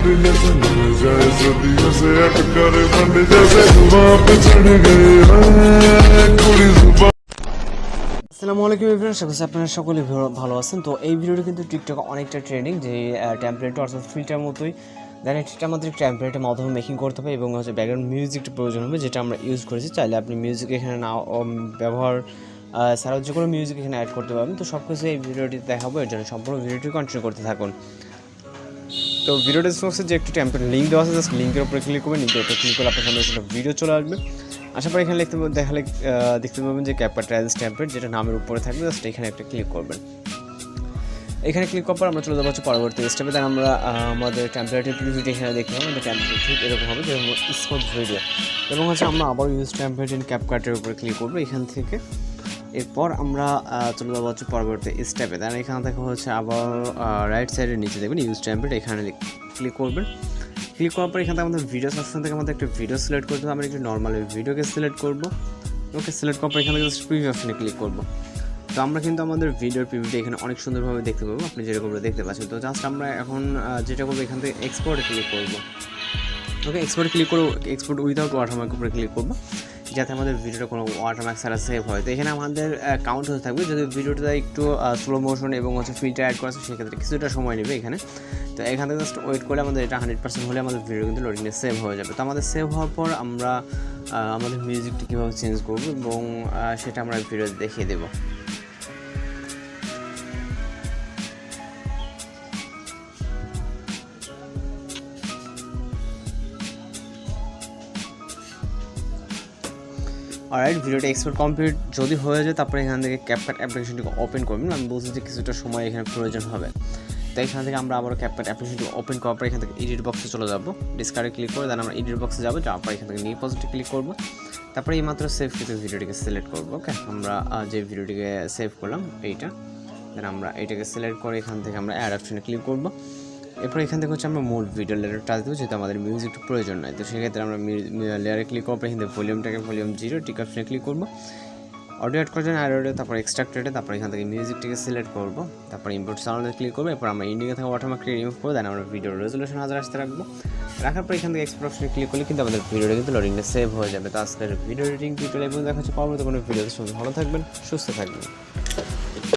আসসালামু আলাইকুম এভরিওয়ান, আশা করছি আপনারা সকলে ভালো আছেন। তো এই ভিডিওটি কিন্তু টিকটকে অনেকটা ট্রেন্ডিং, যে টেমপ্লেট অর্থাৎ ফিল্টার মতোই দেন এটা আমাদের টেমপ্লেটের মাধ্যমে মেকিং করতে হবে এবং হচ্ছে ব্যাকগ্রাউন্ড মিউজিকটা প্রয়োজন হবে, যেটা আমরা ইউজ করেছি। চাইলে আপনি মিউজিক এখানে না ব্যবহার ছাড়াও যে কোনো মিউজিক এখানে অ্যাড করতে পারবেন। তো সব কিছু এই ভিডিওটি দেখাবো, এর জন্য সম্পূর্ণ ভিডিওটি কন্টিনিউ করতে থাকুন। তো ভিডিও ডিসক্রিপশনে যে একটি টেমপ্লেট লিঙ্ক দেওয়া আছে, জাস্ট লিঙ্কের উপরে ক্লিক করবেন। লিঙ্কের উপরে ক্লিক করলে আপনার সামনে একটা ভিডিও চলে আসবে। আশা করি এখানে দেখতে পাবেন যে CapCut টেমপ্লেট, যেটা নামের উপরে থাকবে। জাস্ট এখানে একটা ক্লিক করবেন। এখানে ক্লিক করার পর আমরা চলে যাবো পরবর্তী স্টেপে। দেন আমরা আমাদের টেমপ্লেটের ভিডিও এখানে দেখতে পাবো। আমাদের টেমপ্লেট ঠিক এরকম হবে, যেমন স্মুথ ভিডিও। এবং হচ্ছে আমরা আবার ইউজ টেমপ্লেট ইন CapCut-এর উপরে ক্লিক করবো এখান থেকে। এরপর আমরা চলে যাবো পরবর্তী স্টেপে। দেন এখান থেকে হচ্ছে আবার রাইট সাইডের নিচে দেখবেন ইউজ টেমপ্লেট, এখানে ক্লিক করবেন। ক্লিক করার পর এখান থেকে আমাদের ভিডিও অপশন থেকে আমাদের একটা ভিডিও সিলেক্ট করতে হবে। আমরা একটু নর্মাল ভিডিওকে সিলেক্ট করবো। ওকে, সিলেক্ট করার পর এখানে প্রিভিউ অপশনে ক্লিক করবো। তো আমরা কিন্তু আমাদের ভিডিওর প্রিভিউটা এখানে অনেক সুন্দরভাবে দেখতে পাবো, আপনি যেরকম দেখতে পাচ্ছেন। তো জাস্ট আমরা এখন যেটা করবো, এখান থেকে এক্সপোর্টে ক্লিক করবো। ওকে, এক্সপোর্টে ক্লিক করবো, এক্সপোর্ট উইদাউট ওয়াটারমার্ক উপরে ক্লিক করবো, যাতে আমাদের ভিডিওটা কোনো ওয়াটারমার্ক ছাড়া সেভ হয়। তো এখানে আমাদের কাউন্ট হতে থাকবে। যদি ভিডিওটা একটু স্লো মোশন এবং হচ্ছে ফিল্টার অ্যাড করা আছে, সেক্ষেত্রে কিছুটা সময় নেবে এখানে। তো এখান থেকে জাস্ট ওয়েট করে আমাদের এটা 100% হলে আমাদের ভিডিও কিন্তু লোডিংয়ে সেভ হয়ে যাবে। তো আমাদের সেভ হওয়ার পর আমরা আমাদের মিউজিকটি কীভাবে চেঞ্জ করবো এবং সেটা আমরা ভিডিওতে দেখিয়ে দেবো। অলরাইট, ভিডিওটা এক্সপোর্ট কমপ্লিট যদি হয়ে যায়, তারপরে এখান থেকে CapCut অ্যাপ্লিকেশনটিকে ওপেন করবেন। আমি বলছি যে কিছুটা সময় এখানে প্রয়োজন হবে। তো এখান থেকে আমরা আবার CapCut অ্যাপ্লিকেশনটি ওপেন করার পর এখান থেকে এডিট বক্সে চলে যাবো। ডিসকার্ডে ক্লিক করে দেন আমরা এডিট বক্সে যাবো, যাওয়ার পর এখান থেকে নিউ পজিটিভ ক্লিক করবো। তারপরে এই মাত্র সেভ কিন্তু ভিডিওটিকে সিলেক্ট করবো। ওকে, আমরা যে ভিডিওটিকে সেভ করলাম এইটা, দেন আমরা এইটাকে সিলেক্ট করে এখান থেকে আমরা অ্যাড অপশনে ক্লিক করবো। এরপর এখান থেকে হচ্ছে আমরা মূল ভিডিও লেয়ারে টাচ দেবো, যেহেতু আমাদের মিউজিকটা প্রয়োজন নয়। তো সেক্ষেত্রে আমরা লেয়ারে ক্লিক করবো, এখান থেকে ভলিউমটাকে ভলিউম 0 টিক অপশনে ক্লিক করবো। অডিও অ্যাড করার জন্য অডিও, তারপর এক্সট্রাক্টেডে, তারপর এখান থেকে মিউজিকটিকে সিলেক্ট করবো, তারপর ইম্পোর্ট সাউন্ডে ক্লিক করবো। এরপর আমরা ইন্ডিয়া থেকে ওয়াটারমার্কটি রিমুভ করবো। দেন আমরা ভিডিওর রেজুলেশন 1000 আসতে রাখবো। রাখার পর এখান থেকে এক্সপোর্ট অপশনে ক্লিক করলে কিন্তু আমাদের ভিডিওটা কিন্তু লোডিংয়ে সেভ হয়ে যাবে। তো আজকের ভিডিও এডিটিং টিউটোরিয়াল এবং দেখা হচ্ছে পরবর্তী কোনো ভিডিওতে। ভালো থাকবেন, সুস্থ থাকবেন।